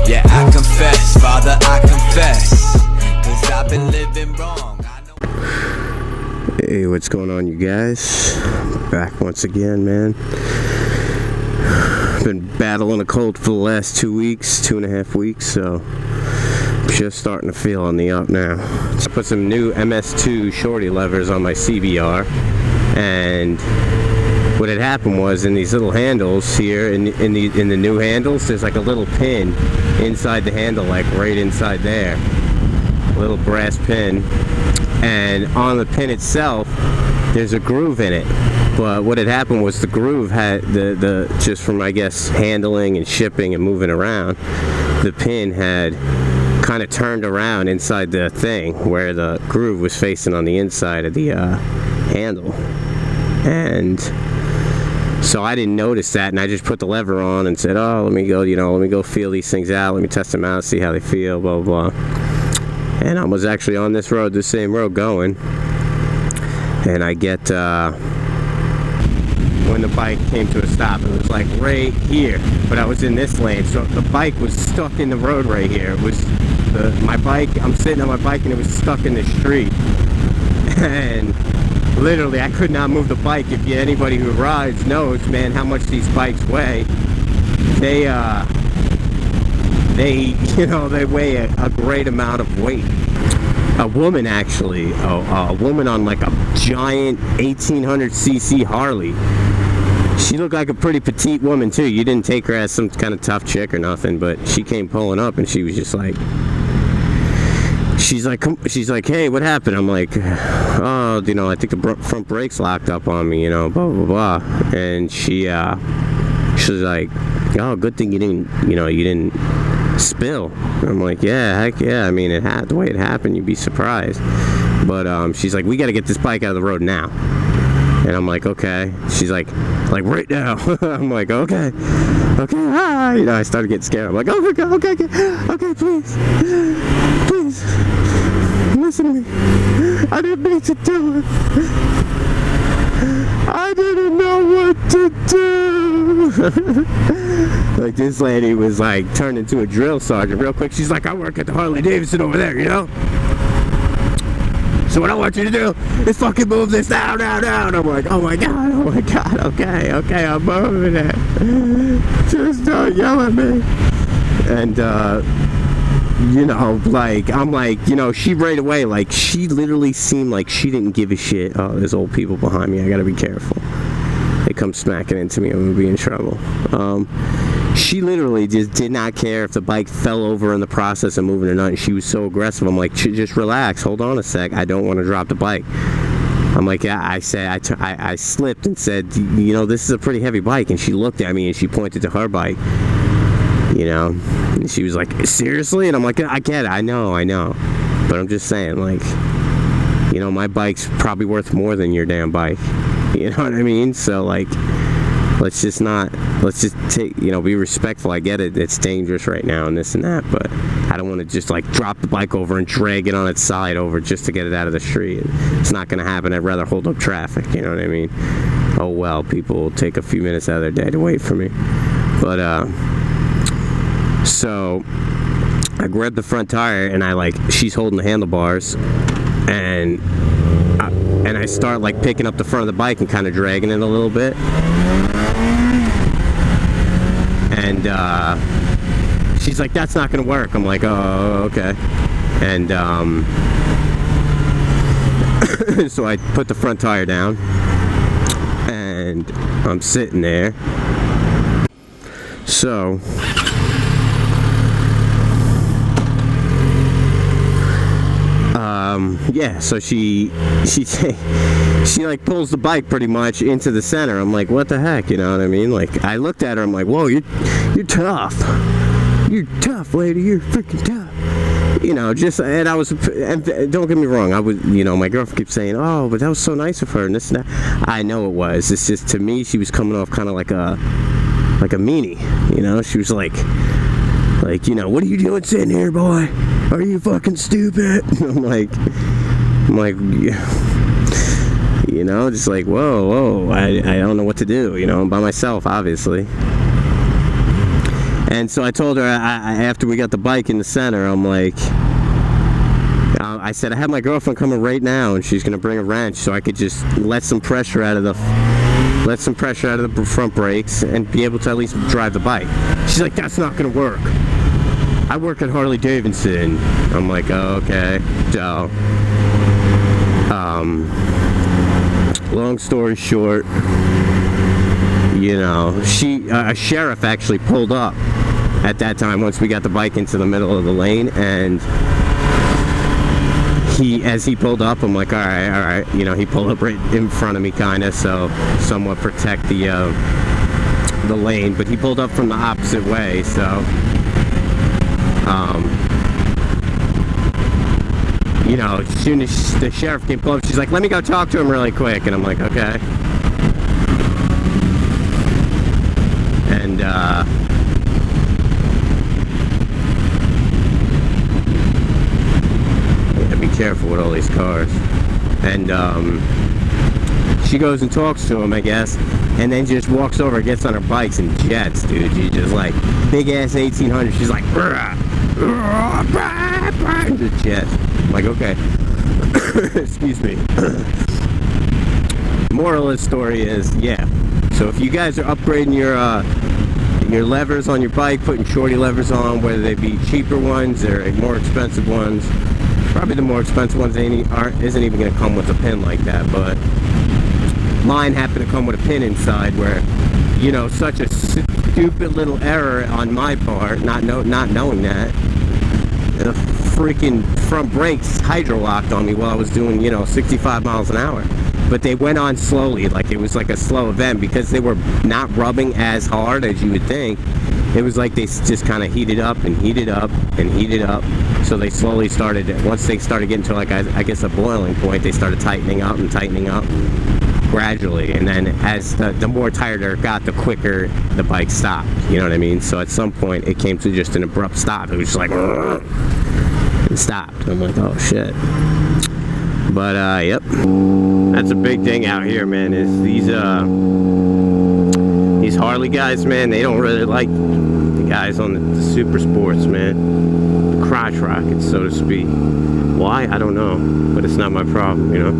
Yeah, I confess, Father, I confess, 'cause I've been living wrong. Hey, what's going on, you guys? Back once again, man. Been battling a cold for the last 2 weeks, 2.5 weeks, so just starting to feel on the up now. So I put some new MS2 Shorty Levers on my CBR, and what had happened was in these little handles here, in the new handles, there's like a little pin inside the handle, like right inside there, a little brass pin, and on the pin itself there's a groove in it. But what had happened was the groove had the just from, I guess, handling and shipping and moving around, the pin had kind of turned around inside the thing where the groove was facing on the inside of the handle. And so I didn't notice that, and I just put the lever on and said, oh, let me go feel these things out, let me test them out, see how they feel, blah blah blah. And I was actually on this road, the same road going, and I get when the bike came to a stop, it was like right here, but I was in this lane, so the bike was stuck in the road right here. It was my bike, I'm sitting on my bike and it was stuck in the street, and literally I could not move the bike. If anybody who rides knows, man, how much these bikes weigh. They weigh a great amount of weight. A woman, actually, a woman on like a giant 1800cc Harley. She looked like a pretty petite woman too. You didn't take her as some kind of tough chick or nothing, but she came pulling up and she was just like, she's like, hey, what happened? I'm like, oh, I think the front brakes locked up on me, blah blah blah. And she was like, oh, good thing you didn't spill. I'm like, yeah, heck yeah. I mean, the way it happened, you'd be surprised. But she's like, we got to get this bike out of the road now. And I'm like, okay. She's like right now. I'm like, okay, I started getting scared. I'm like, oh my god, okay, please, listen to me. I didn't mean to do it. I didn't know what to do. Like, this lady was like turned into a drill sergeant real quick. She's like, I work at the Harley Davidson over there, So what I want you to do is fucking move this down. I'm like, oh my god, okay, I'm moving it. Just don't yell at me. And I'm like, she right away, like, she literally seemed like she didn't give a shit. Oh, there's old people behind me, I gotta be careful. They come smacking into me, I'm gonna be in trouble. She literally just did not care if the bike fell over in the process of moving or not. She was so aggressive. I'm like, just relax, hold on a sec, I don't want to drop the bike. I'm like, yeah, I slipped and said, this is a pretty heavy bike. And she looked at me and she pointed to her bike, and she was like, seriously? And I'm like, I get it, I know, but I'm just saying, like, my bike's probably worth more than your damn bike, you know what I mean? So, like, let's just take, be respectful. I get it, it's dangerous right now and this and that, but I don't want to just like drop the bike over and drag it on its side over just to get it out of the street. It's not going to happen. I'd rather hold up traffic, you know what I mean? Oh well, people will take a few minutes out of their day to wait for me. But so I grabbed the front tire and she's holding the handlebars, and I start like picking up the front of the bike and kind of dragging it a little bit. And she's like, that's not gonna work. I'm like, oh, okay. And so I put the front tire down and I'm sitting there. So yeah, so she like pulls the bike pretty much into the center. I'm like, what the heck, you know what I mean? Like, I looked at her, I'm like, whoa, you're tough, lady, you're freaking tough, and don't get me wrong, I was, my girlfriend keeps saying, oh, but that was so nice of her, and this and that. I know it was. It's just, to me, she was coming off kind of like a meanie, she was like, what are you doing sitting here, boy? Are you fucking stupid? I'm like, just like, whoa, I don't know what to do, I'm by myself, obviously. And so I told her, after we got the bike in the center, I'm like, I said, I have my girlfriend coming right now, and she's gonna bring a wrench so I could just let some pressure out of the front brakes and be able to at least drive the bike. She's like, that's not gonna work. I work at Harley Davidson. I'm like, oh, okay. So, long story short, you know, a sheriff actually pulled up at that time once we got the bike into the middle of the lane, and as he pulled up, I'm like, all right, you know, he pulled up right in front of me, kind of, so somewhat protect the lane, but he pulled up from the opposite way, so, you know, as soon as the sheriff came up, she's like, let me go talk to him really quick, and I'm like, okay. And, be careful with all these cars. And she goes and talks to him, I guess, and then just walks over, gets on her bikes and jets, dude. She just like big ass 1800. She's like, and just jets. I'm like, okay. Excuse me. Moral of the story is, yeah. So if you guys are upgrading your levers on your bike, putting shorty levers on, whether they be cheaper ones or more expensive ones. Probably the more expensive ones isn't even going to come with a pin like that, but mine happened to come with a pin inside where, you know, such a stupid little error on my part, not knowing that, the freaking front brakes hydro-locked on me while I was doing, you know, 65 miles an hour. But they went on slowly, like it was like a slow event, because they were not rubbing as hard as you would think. It was like they just kind of heated up and heated up and heated up. So they slowly started, once they started getting to like, I guess a boiling point, they started tightening up gradually. And then as the more tighter it got, the quicker the bike stopped. You know what I mean? So at some point it came to just an abrupt stop. It was just like, and stopped. I'm like, oh shit. But yep. That's a big thing out here, man, is these Harley guys, man, they don't really like the guys on the super sports, man. The crotch rockets, so to speak. Why? I don't know, but it's not my problem, you know.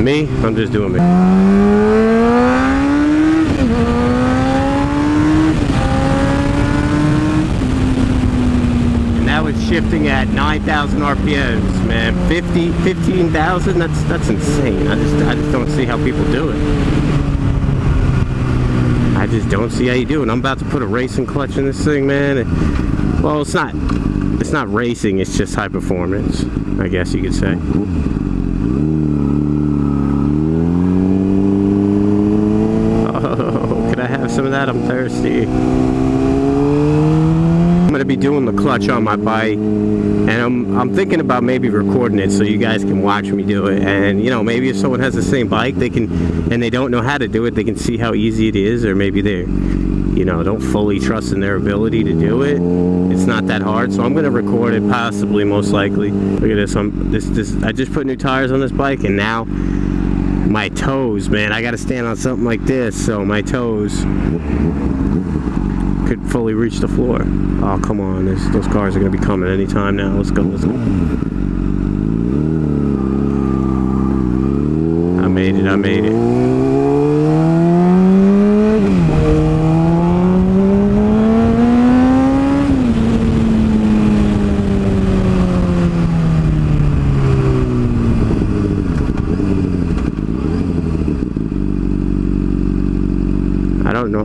Me, I'm just doing me. Shifting at 9,000 RPMs, man. 15,000. That's insane. I just don't see how people do it. I just don't see how you do it. I'm about to put a racing clutch in this thing, man. Well, it's not racing. It's just high performance, I guess you could say. Oh, could I have some of that? I'm thirsty. To be doing the clutch on my bike, and I'm thinking about maybe recording it so you guys can watch me do it, and you know, maybe if someone has the same bike, they can, and they don't know how to do it, they can see how easy it is, or maybe they, you know, don't fully trust in their ability to do it. It's not that hard, so I'm gonna record it, possibly, most likely. Look at this. I just put new tires on this bike, and now my toes, man, I gotta stand on something like this so my toes could fully reach the floor. Oh, come on, those cars are gonna be coming anytime now. Let's go. I made it.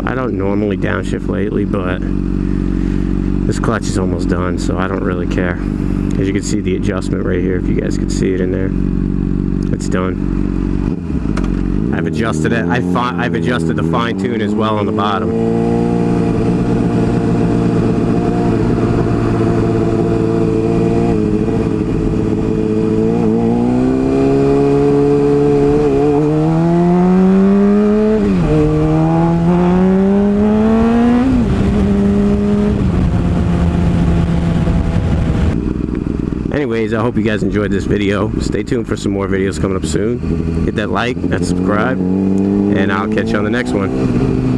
I don't normally downshift lately, but this clutch is almost done, so I don't really care. As you can see the adjustment right here, if you guys could see it in there. It's done. I've adjusted it. I've adjusted the fine tune as well on the bottom. Anyways, I hope you guys enjoyed this video. Stay tuned for some more videos coming up soon. Hit that like, that subscribe, and I'll catch you on the next one.